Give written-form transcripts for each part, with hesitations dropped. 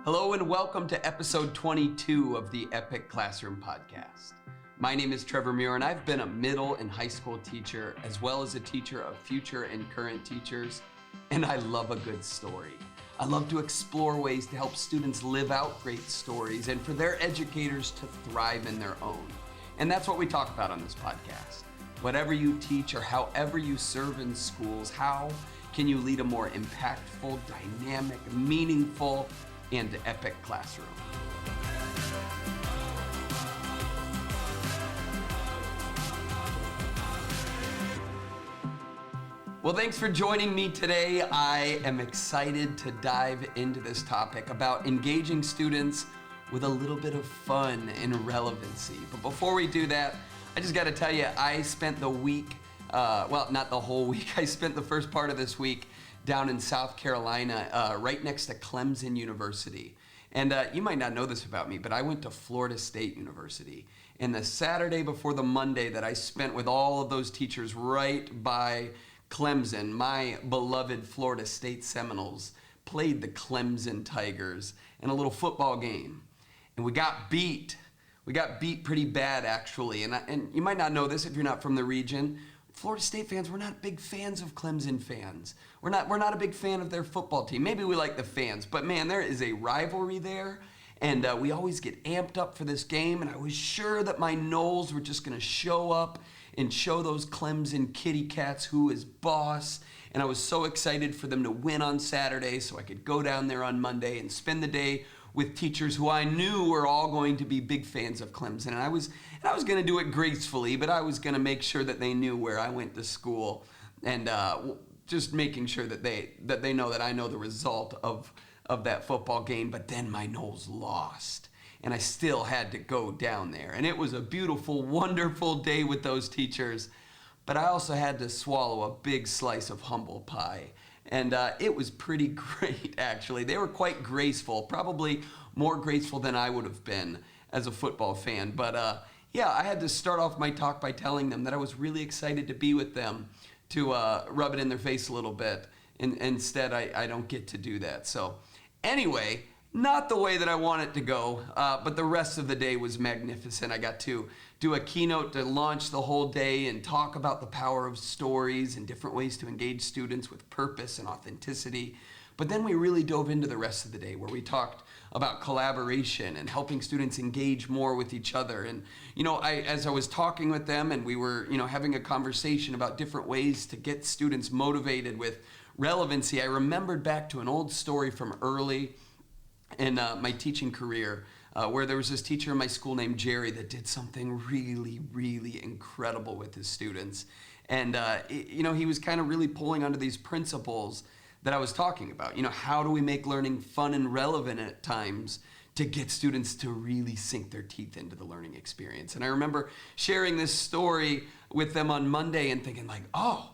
Hello and welcome to episode 22 of the Epic Classroom Podcast. My name is Trevor Muir and I've been a middle and high school teacher as well as a teacher of future and current teachers, and I love a good story. I love to explore ways to help students live out great stories and for their educators to thrive in their own. And that's what we talk about on this podcast. Whatever you teach or however you serve in schools, how can you lead a more impactful, dynamic, meaningful, and epic classroom? Well, thanks for joining me today. I am excited to dive into this topic about engaging students with a little bit of fun and relevancy. But before we do that, I just got to tell you, I spent the week, well, not the whole week, I spent the first part of this week down in South Carolina, right next to Clemson University. And you might not know this about me, but I went to Florida State University. And the Saturday before the Monday that I spent with all of those teachers right by Clemson, my beloved Florida State Seminoles played the Clemson Tigers in a little football game. And we got beat. We got beat pretty bad, actually. And you might not know this if you're not from the region. Florida State fans, we're not big fans of Clemson fans. We're not a big fan of their football team. Maybe we like the fans, but man, there is a rivalry there, and we always get amped up for this game, and I was sure that my Noles were just going to show up and show those Clemson kitty cats who is boss, and I was so excited for them to win on Saturday so I could go down there on Monday and spend the day with teachers who I knew were all going to be big fans of Clemson. And I was going to do it gracefully, but I was going to make sure that they knew where I went to school, and just making sure that they know that I know the result of that football game. But then my Noles lost, and I still had to go down there. And it was a beautiful, wonderful day with those teachers, but I also had to swallow a big slice of humble pie. And it was pretty great, actually. They were quite graceful, probably more graceful than I would have been as a football fan. But yeah, I had to start off my talk by telling them that I was really excited to be with them, to rub it in their face a little bit. And instead, I don't get to do that. So anyway, not the way that I want it to go, but the rest of the day was magnificent. I got to do a keynote to launch the whole day and talk about the power of stories and different ways to engage students with purpose and authenticity. But then we really dove into the rest of the day where we talked about collaboration and helping students engage more with each other. And, as I was talking with them and we were, having a conversation about different ways to get students motivated with relevancy, I remembered back to an old story from early in my teaching career, where there was this teacher in my school named Jerry that did something really, really incredible with his students. And, he was kind of really pulling onto these principles that I was talking about. How do we make learning fun and relevant at times to get students to really sink their teeth into the learning experience? And I remember sharing this story with them on Monday and thinking like, oh,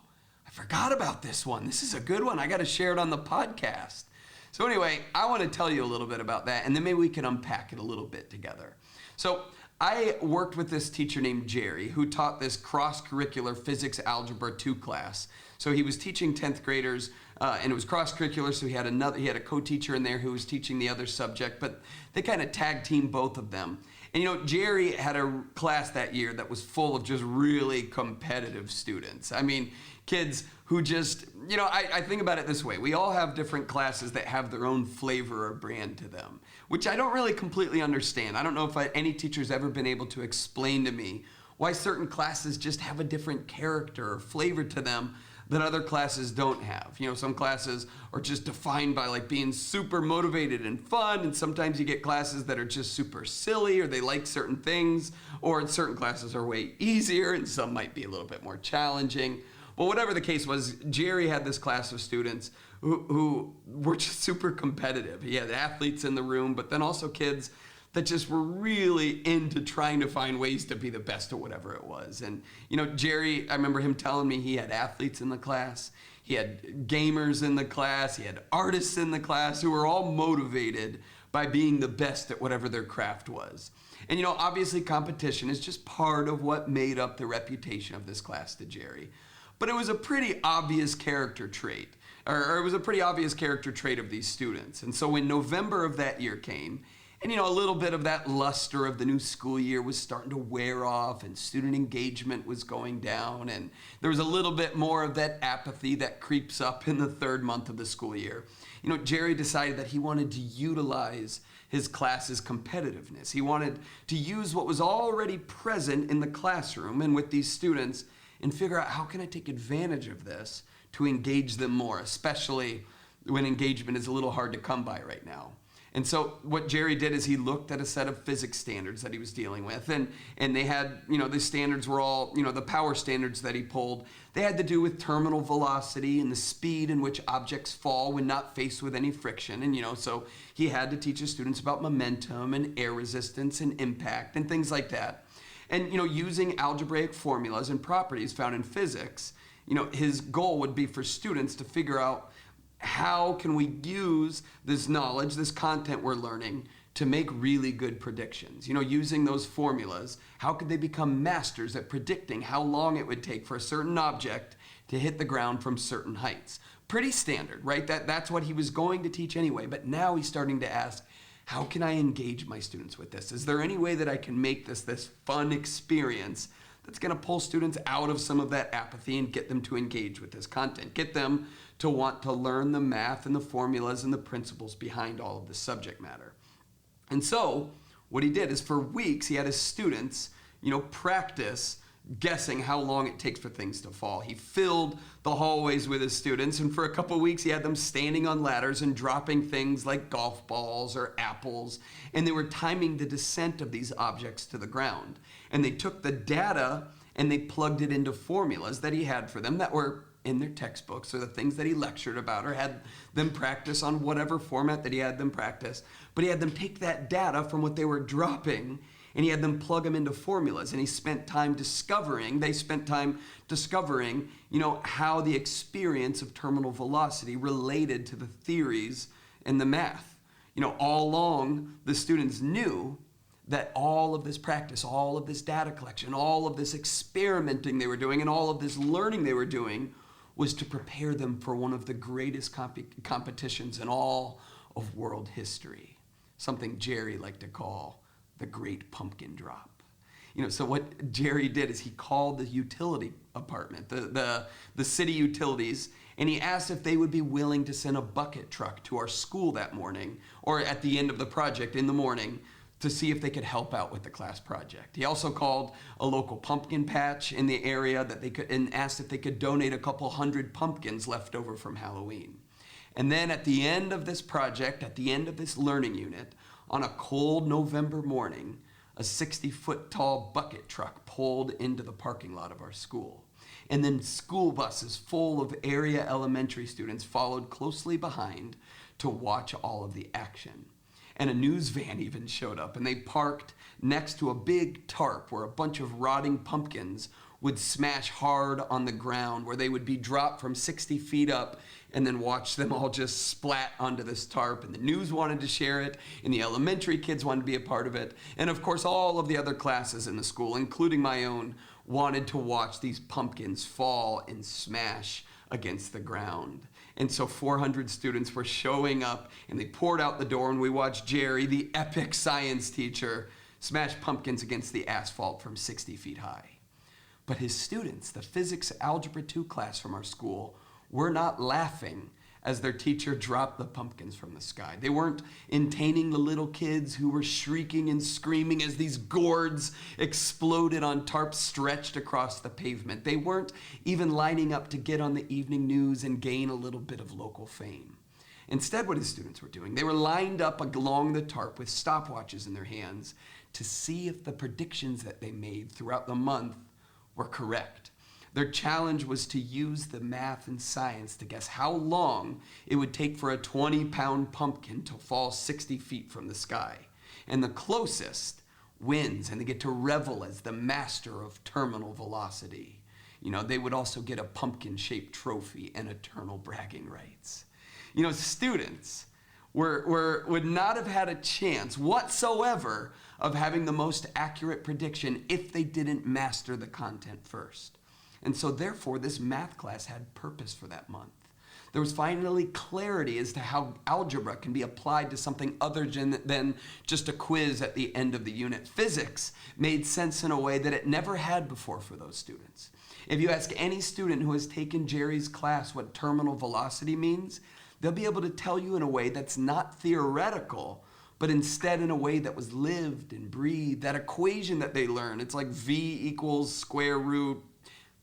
I forgot about this one. This is a good one. I got to share it on the podcast. So anyway, I want to tell you a little bit about that, and then maybe we can unpack it a little bit together. So I worked with this teacher named Jerry who taught this cross-curricular physics algebra 2 class. So he was teaching 10th graders, and it was cross-curricular, so he had a co-teacher in there who was teaching the other subject, but they kind of tag-teamed both of them. And Jerry had a class that year that was full of just really competitive students. I mean, kids who just, I think about it this way. We all have different classes that have their own flavor or brand to them, which I don't really completely understand. I don't know if any teacher's ever been able to explain to me why certain classes just have a different character or flavor to them that other classes don't have. Some classes are just defined by like being super motivated and fun, and sometimes you get classes that are just super silly or they like certain things, or certain classes are way easier and some might be a little bit more challenging. Well, whatever the case was, Jerry had this class of students who were just super competitive. He had athletes in the room, but then also kids that just were really into trying to find ways to be the best at whatever it was. And, Jerry, I remember him telling me he had athletes in the class, he had gamers in the class, he had artists in the class who were all motivated by being the best at whatever their craft was. And, obviously competition is just part of what made up the reputation of this class to Jerry. But it was a pretty obvious character trait or it was a pretty obvious character trait of these students. And so when November of that year came, and a little bit of that luster of the new school year was starting to wear off, and student engagement was going down, and there was a little bit more of that apathy that creeps up in the third month of the school year. Jerry decided that he wanted to utilize his class's competitiveness. He wanted to use what was already present in the classroom and with these students and figure out, how can I take advantage of this to engage them more, especially when engagement is a little hard to come by right now. And so what Jerry did is he looked at a set of physics standards that he was dealing with, and they had, the standards were all, the power standards that he pulled, they had to do with terminal velocity and the speed in which objects fall when not faced with any friction. And, so he had to teach his students about momentum and air resistance and impact and things like that. And, using algebraic formulas and properties found in physics, his goal would be for students to figure out, how can we use this knowledge, this content we're learning, to make really good predictions? Using those formulas, how could they become masters at predicting how long it would take for a certain object to hit the ground from certain heights? Pretty standard, right? That's what he was going to teach anyway, but now he's starting to ask, how can I engage my students with this? Is there any way that I can make this fun experience that's going to pull students out of some of that apathy and get them to engage with this content, get them to want to learn the math and the formulas and the principles behind all of this subject matter? And so what he did is, for weeks he had his students, practice guessing how long it takes for things to fall. He filled the hallways with his students, and for a couple of weeks he had them standing on ladders and dropping things like golf balls or apples, and they were timing the descent of these objects to the ground. And they took the data and they plugged it into formulas that he had for them that were in their textbooks, or the things that he lectured about, or had them practice on whatever format that he had them practice. But he had them take that data from what they were dropping, and he had them plug them into formulas. And they spent time discovering, how the experience of terminal velocity related to the theories and the math. All along, the students knew that all of this practice, all of this data collection, all of this experimenting they were doing, and all of this learning they were doing was to prepare them for one of the greatest competitions in all of world history, something Jerry liked to call the Great Pumpkin Drop. So what Jerry did is he called the utility department, the city utilities, and he asked if they would be willing to send a bucket truck to our school that morning, or at the end of the project in the morning, to see if they could help out with the class project. He also called a local pumpkin patch in the area and asked if they could donate a couple hundred pumpkins left over from Halloween. And then at the end of this project, at the end of this learning unit, on a cold November morning, a 60-foot tall bucket truck pulled into the parking lot of our school. And then school buses full of area elementary students followed closely behind to watch all of the action. And a news van even showed up, and they parked next to a big tarp where a bunch of rotting pumpkins would smash hard on the ground, where they would be dropped from 60 feet up, and then watch them all just splat onto this tarp. And the news wanted to share it, and the elementary kids wanted to be a part of it. And of course, all of the other classes in the school, including my own, wanted to watch these pumpkins fall and smash against the ground. And so 400 students were showing up, and they poured out the door, and we watched Jerry, the epic science teacher, smash pumpkins against the asphalt from 60 feet high. But his students, the physics algebra 2 class from our school, were not laughing as their teacher dropped the pumpkins from the sky. They weren't entertaining the little kids who were shrieking and screaming as these gourds exploded on tarps stretched across the pavement. They weren't even lining up to get on the evening news and gain a little bit of local fame. Instead, what his students were doing, they were lined up along the tarp with stopwatches in their hands to see if the predictions that they made throughout the month were correct. Their challenge was to use the math and science to guess how long it would take for a 20-pound pumpkin to fall 60 feet from the sky. And the closest wins, and they get to revel as the master of terminal velocity. They would also get a pumpkin-shaped trophy and eternal bragging rights. Students would not have had a chance whatsoever of having the most accurate prediction if they didn't master the content first. And so therefore, this math class had purpose for that month. There was finally clarity as to how algebra can be applied to something other than just a quiz at the end of the unit. Physics made sense in a way that it never had before for those students. If you ask any student who has taken Jerry's class what terminal velocity means, they'll be able to tell you in a way that's not theoretical, but instead in a way that was lived and breathed. That equation that they learn, it's like V equals square root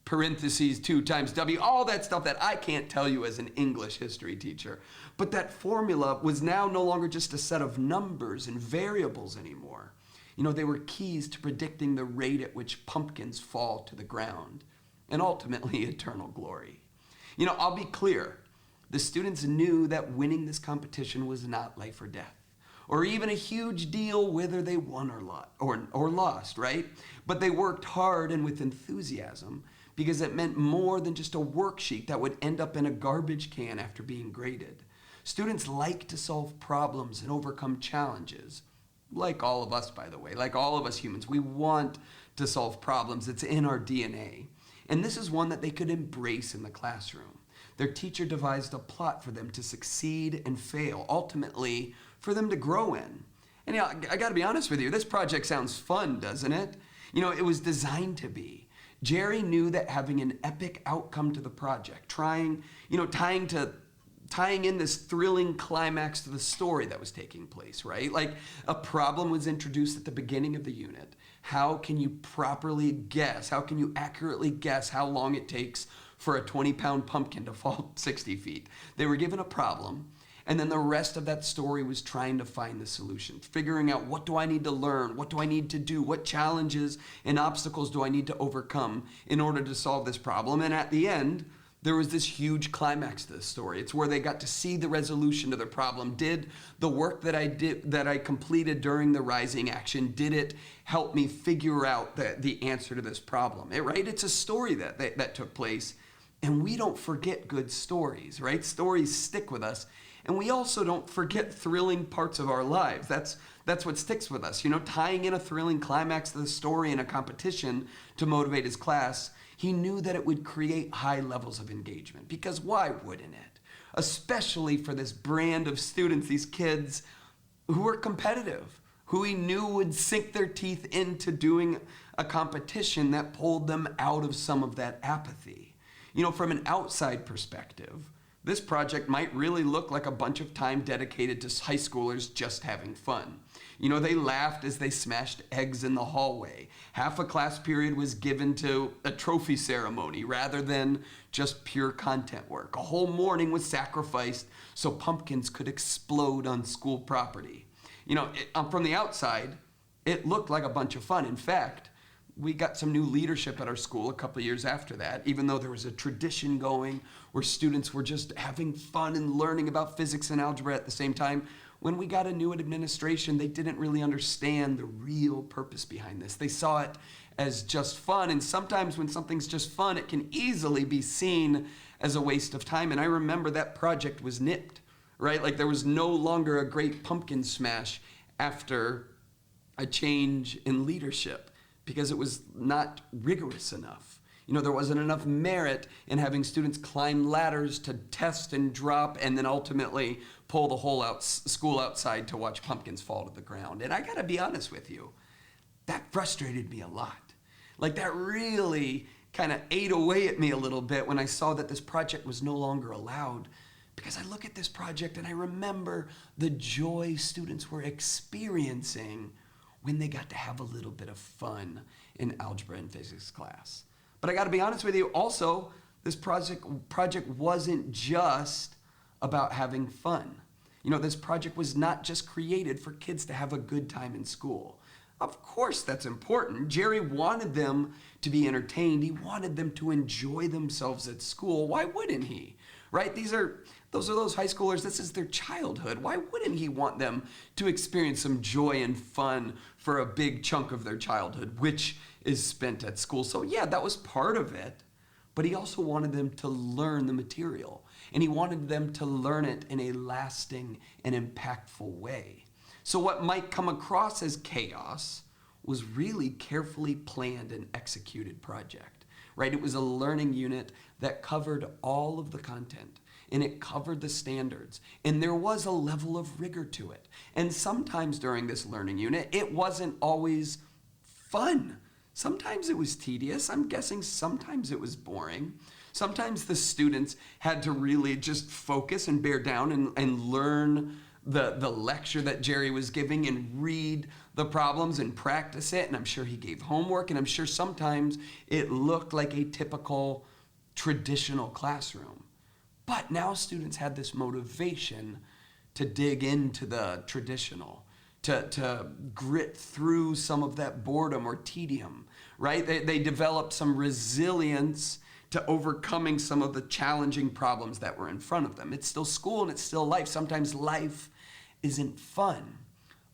parentheses 2 times W, all that stuff that I can't tell you as an English history teacher. But that formula was now no longer just a set of numbers and variables anymore. They were keys to predicting the rate at which pumpkins fall to the ground and ultimately eternal glory. I'll be clear. The students knew that winning this competition was not life or death, or even a huge deal whether they won or lost, right? But they worked hard and with enthusiasm because it meant more than just a worksheet that would end up in a garbage can after being graded. Students like to solve problems and overcome challenges. Like all of us, by the way, like all of us humans, we want to solve problems. It's in our DNA. And this is one that they could embrace in the classroom. Their teacher devised a plot for them to succeed and fail, ultimately for them to grow in. And I gotta be honest with you, this project sounds fun, doesn't it? It was designed to be. Jerry knew that having an epic outcome to the project, tying in this thrilling climax to the story that was taking place, right? Like a problem was introduced at the beginning of the unit. How can you accurately guess how long it takes for a 20-pound pumpkin to fall 60 feet? They were given a problem, and then the rest of that story was trying to find the solution, figuring out, what do I need to learn? What do I need to do? What challenges and obstacles do I need to overcome in order to solve this problem? And at the end, there was this huge climax to this story. It's where they got to see the resolution to their problem. Did the work that I completed during the Rising Action, did it help me figure out the answer to this problem? Right? It's a story that took place. And we don't forget good stories, right? Stories stick with us. And we also don't forget thrilling parts of our lives. That's what sticks with us. Tying in a thrilling climax to the story in a competition to motivate his class, he knew that it would create high levels of engagement. Because why wouldn't it? Especially for this brand of students, these kids who were competitive, who he knew would sink their teeth into doing a competition that pulled them out of some of that apathy. From an outside perspective, this project might really look like a bunch of time dedicated to high schoolers just having fun. They laughed as they smashed eggs in the hallway. Half a class period was given to a trophy ceremony rather than just pure content work. A whole morning was sacrificed so pumpkins could explode on school property. From the outside, it looked like a bunch of fun. In fact, we got some new leadership at our school a couple of years after that, even though there was a tradition going where students were just having fun and learning about physics and algebra at the same time. When we got a new administration, they didn't really understand the real purpose behind this. They saw it as just fun, and sometimes when something's just fun, it can easily be seen as a waste of time. And I remember that project was nipped, right? Like there was no longer a great pumpkin smash after a change in leadership, because it was not rigorous enough. There wasn't enough merit in having students climb ladders to test and drop and then ultimately pull the whole school outside to watch pumpkins fall to the ground. And I gotta be honest with you, that frustrated me a lot. Like that really kind of ate away at me a little bit when I saw that this project was no longer allowed, because I look at this project and I remember the joy students were experiencing when they got to have a little bit of fun in algebra and physics class. But I gotta be honest with you, also, this project wasn't just about having fun. This project was not just created for kids to have a good time in school. Of course that's important. Jerry wanted them to be entertained. He wanted them to enjoy themselves at school. Why wouldn't he? Right? Those are those high schoolers, this is their childhood. Why wouldn't he want them to experience some joy and fun for a big chunk of their childhood, which is spent at school? So yeah, that was part of it, but he also wanted them to learn the material, and he wanted them to learn it in a lasting and impactful way. So what might come across as chaos was really carefully planned and executed project, right? It was a learning unit that covered all of the content. and it covered the standards, and there was a level of rigor to it. And sometimes during this learning unit, it wasn't always fun. Sometimes it was tedious. I'm guessing sometimes it was boring. Sometimes the students had to really just focus and bear down and learn the lecture that Jerry was giving and read the problems and practice it. And I'm sure he gave homework, and I'm sure sometimes it looked like a typical traditional classroom. But now students had this motivation to dig into the traditional, to grit through some of that boredom or tedium, right? They developed some resilience to overcoming some of the challenging problems that were in front of them. It's still school and it's still life. Sometimes life isn't fun.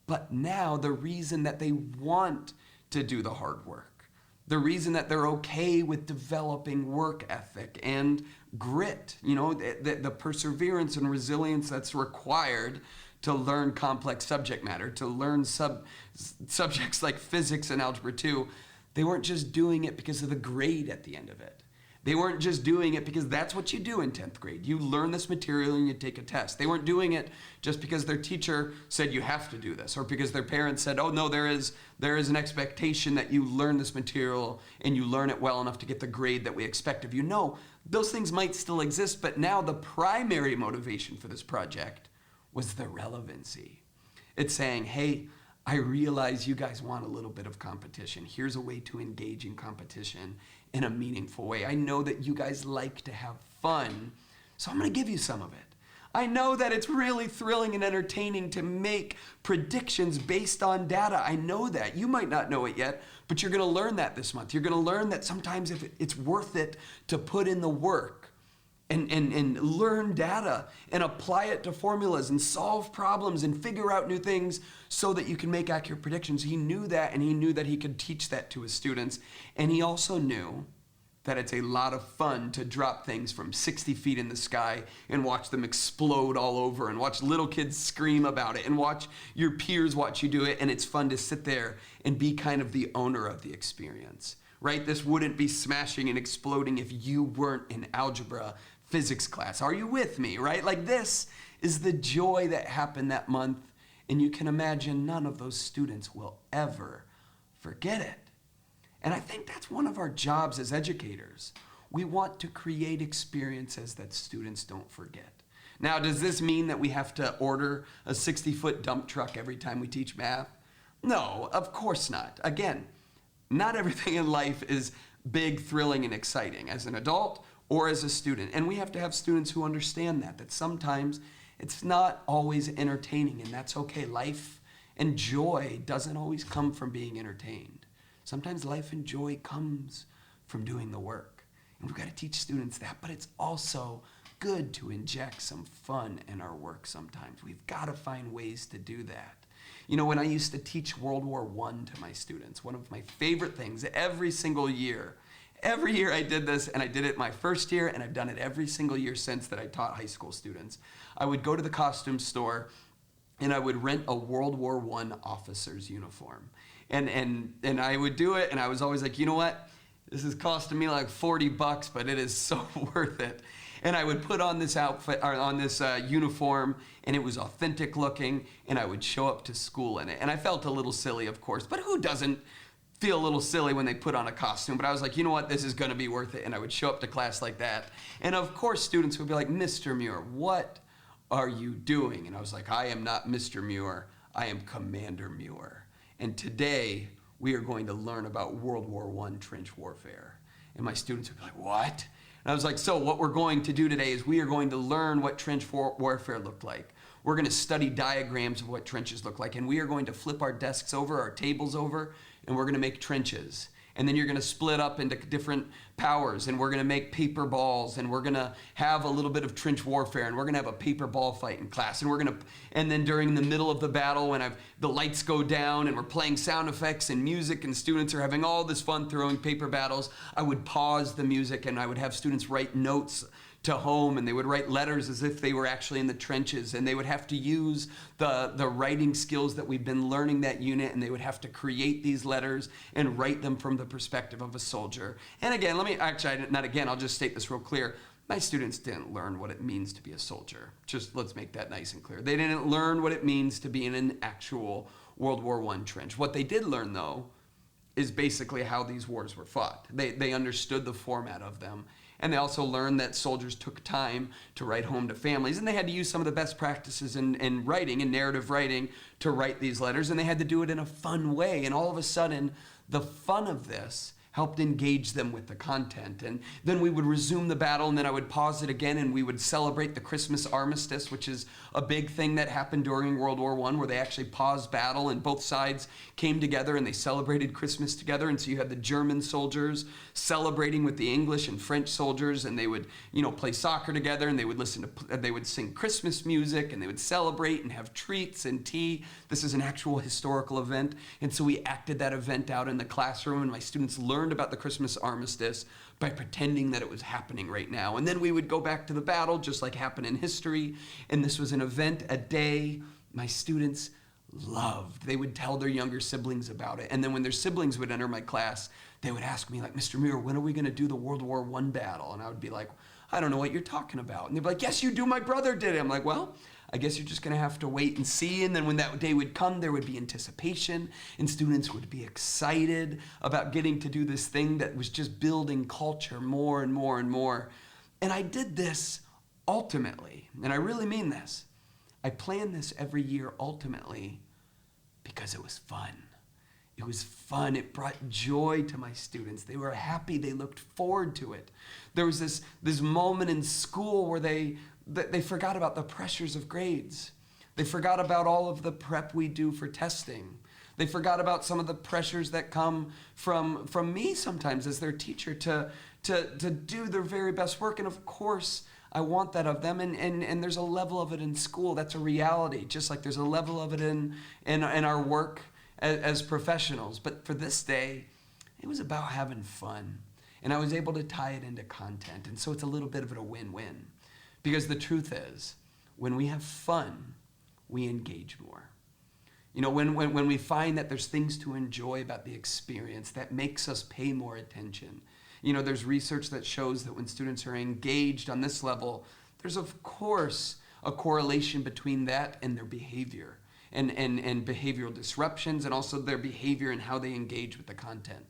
But now the reason that they want to do the hard work, the reason that they're okay with developing work ethic and grit, the perseverance and resilience that's required to learn complex subject matter, to learn subjects like physics and algebra 2, they weren't just doing it because of the grade at the end of it. They weren't just doing it because that's what you do in 10th grade. You learn this material and you take a test. They weren't doing it just because their teacher said you have to do this, or because their parents said, oh no, there is an expectation that you learn this material and you learn it well enough to get the grade that we expect of you. No, those things might still exist, but now the primary motivation for this project was the relevancy. It's saying, hey, I realize you guys want a little bit of competition. Here's a way to engage in competition in a meaningful way. I know that you guys like to have fun, so I'm going to give you some of it. I know that it's really thrilling and entertaining to make predictions based on data. I know that. You might not know it yet, but you're going to learn that this month. You're going to learn that sometimes if it's worth it to put in the work and learn data and apply it to formulas and solve problems and figure out new things so that you can make accurate predictions. He knew that, and he knew that he could teach that to his students. And he also knew that it's a lot of fun to drop things from 60 feet in the sky and watch them explode all over, and watch little kids scream about it, and watch your peers watch you do it. And it's fun to sit there and be kind of the owner of the experience, right? This wouldn't be smashing and exploding if you weren't in algebra physics class. Are you with me, right? Like, this is the joy that happened that month, and you can imagine none of those students will ever forget it. And I think that's one of our jobs as educators. We want to create experiences that students don't forget. Now, does this mean that we have to order a 60-foot dump truck every time we teach math? No, of course not. Again, not everything in life is big, thrilling, and exciting as an adult or as a student. And we have to have students who understand that sometimes it's not always entertaining, and that's okay. Life and joy doesn't always come from being entertained. Sometimes life and joy comes from doing the work. And we've got to teach students that, but it's also good to inject some fun in our work sometimes. We've got to find ways to do that. When I used to teach World War I to my students, one of my favorite things every single year, every year I did this, and I did it my first year, and I've done it every single year since that I taught high school students. I would go to the costume store, and I would rent a World War I officer's uniform. And I would do it, and I was always like, you know what? This is costing me like $40, but it is so worth it. And I would put on this outfit, or on this uniform, and it was authentic looking, and I would show up to school in it. And I felt a little silly, of course, but who doesn't feel a little silly when they put on a costume? But I was like, you know what, this is gonna be worth it. And I would show up to class like that. And of course, students would be like, Mr. Muir, what are you doing? And I was like, I am not Mr. Muir, I am Commander Muir. And today, we are going to learn about World War I trench warfare. And my students would be like, what? And I was like, so what we're going to do today is we are going to learn what trench warfare looked like. We're going to study diagrams of what trenches look like, and we are going to flip our desks over, our tables over, and we're going to make trenches. And then you're going to split up into different powers, and we're going to make paper balls, and we're going to have a little bit of trench warfare, and we're going to have a paper ball fight in class, and then during the middle of the battle, when the lights go down and we're playing sound effects and music, and students are having all this fun throwing paper battles, I would pause the music, and I would have students write notes to home, and they would write letters as if they were actually in the trenches, and they would have to use the writing skills that we've been learning that unit, and they would have to create these letters and write them from the perspective of a soldier. And again, I'll just state this real clear. My students didn't learn what it means to be a soldier. Just let's make that nice and clear. They didn't learn what it means to be in an actual World War I trench. What they did learn, though, is basically how these wars were fought. They understood the format of them. And they also learned that soldiers took time to write home to families, and they had to use some of the best practices in writing, in narrative writing, to write these letters, and they had to do it in a fun way. And all of a sudden, the fun of this helped engage them with the content. And then we would resume the battle, and then I would pause it again, and we would celebrate the Christmas armistice, which is a big thing that happened during World War I, where they actually paused battle and both sides came together and they celebrated Christmas together. And so you had the German soldiers celebrating with the English and French soldiers, and they would, play soccer together, and they would sing Christmas music, and they would celebrate and have treats and tea. This is an actual historical event. And so we acted that event out in the classroom, and my students learned about the Christmas armistice by pretending that it was happening right now. And then we would go back to the battle, just like happened in history. And this was an event, a day my students loved. They would tell their younger siblings about it. And then when their siblings would enter my class, they would ask me, like, Mr. Muir, when are we going to do the World War I battle? And I would be like, I don't know what you're talking about. And they'd be like, yes, you do. My brother did it. I'm like, well, I guess you're just going to have to wait and see. And then when that day would come, there would be anticipation, and students would be excited about getting to do this thing that was just building culture more and more and more. And I did this ultimately, and I really mean this. I planned this every year ultimately because it was fun. It was fun. It brought joy to my students. They were happy. They looked forward to it. There was this moment in school where they forgot about the pressures of grades. They forgot about all of the prep we do for testing. They forgot about some of the pressures that come from me sometimes as their teacher to do their very best work. And of course, I want that of them. And there's a level of it in school. That's a reality, just like there's a level of it in our work as professionals. But for this day, it was about having fun. And I was able to tie it into content. And so it's a little bit of a win-win. Because the truth is, when we have fun, we engage more. When we find that there's things to enjoy about the experience, that makes us pay more attention. There's research that shows that when students are engaged on this level, there's of course a correlation between that and their behavior and behavioral disruptions, and also their behavior and how they engage with the content.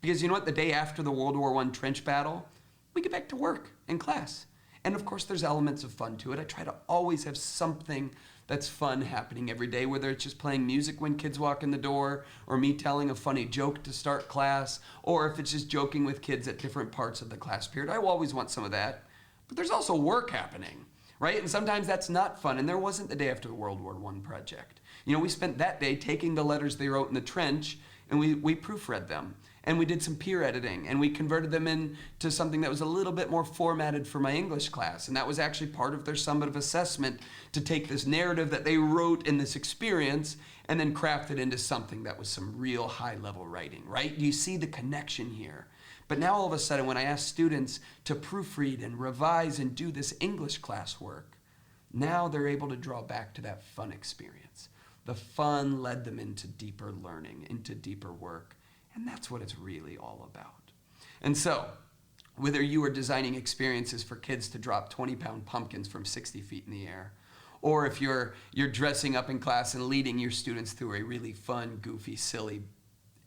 Because you know what? The day after the World War I trench battle, we get back to work in class. And of course, there's elements of fun to it. I try to always have something that's fun happening every day, whether it's just playing music when kids walk in the door, or me telling a funny joke to start class, or if it's just joking with kids at different parts of the class period. I always want some of that. But there's also work happening, right? And sometimes that's not fun. And there wasn't the day after the World War I project. We spent that day taking the letters they wrote in the trench, and we proofread them. And we did some peer editing, and we converted them into something that was a little bit more formatted for my English class. And that was actually part of their summative assessment, to take this narrative that they wrote in this experience and then craft it into something that was some real high-level writing, right? You see the connection here. But now all of a sudden, when I ask students to proofread and revise and do this English class work, now they're able to draw back to that fun experience. The fun led them into deeper learning, into deeper work. And that's what it's really all about. And so, whether you are designing experiences for kids to drop 20-pound pumpkins from 60 feet in the air, or if you're dressing up in class and leading your students through a really fun, goofy, silly,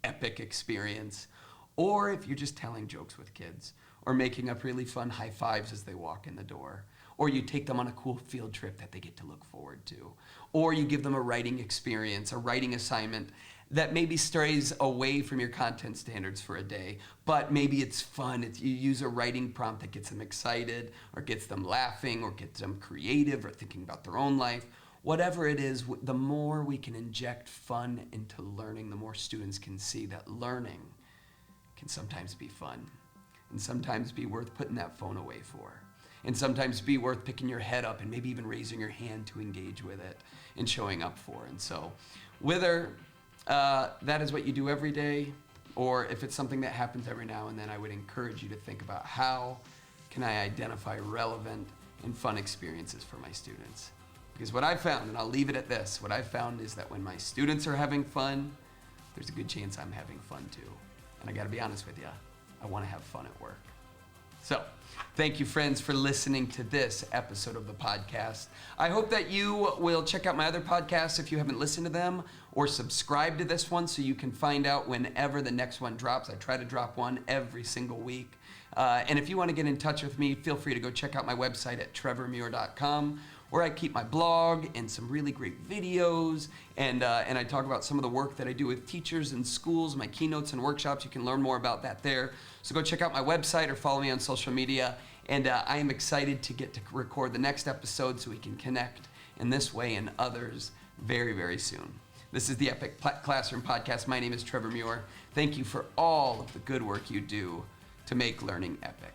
epic experience, or if you're just telling jokes with kids, or making up really fun high fives as they walk in the door, or you take them on a cool field trip that they get to look forward to, or you give them a writing experience, a writing assignment that maybe strays away from your content standards for a day, but maybe it's fun. You use a writing prompt that gets them excited, or gets them laughing, or gets them creative, or thinking about their own life. Whatever it is, the more we can inject fun into learning, the more students can see that learning can sometimes be fun, and sometimes be worth putting that phone away for, and sometimes be worth picking your head up and maybe even raising your hand to engage with it and showing up for. And so whether that is what you do every day, or if it's something that happens every now and then, I would encourage you to think about, how can I identify relevant and fun experiences for my students? Because what I found, and I'll leave it at this, what I found is that when my students are having fun, there's a good chance I'm having fun too. And I gotta be honest with you, I wanna have fun at work. So, thank you, friends, for listening to this episode of the podcast. I hope that you will check out my other podcasts if you haven't listened to them, or subscribe to this one so you can find out whenever the next one drops. I try to drop one every single week. And if you want to get in touch with me, feel free to go check out my website at trevormuir.com, where I keep my blog and some really great videos, and I talk about some of the work that I do with teachers and schools, my keynotes and workshops. You can learn more about that there. So go check out my website or follow me on social media. And I am excited to get to record the next episode so we can connect in this way and others very, very soon. This is the Epic Classroom Podcast. My name is Trevor Muir. Thank you for all of the good work you do to make learning epic.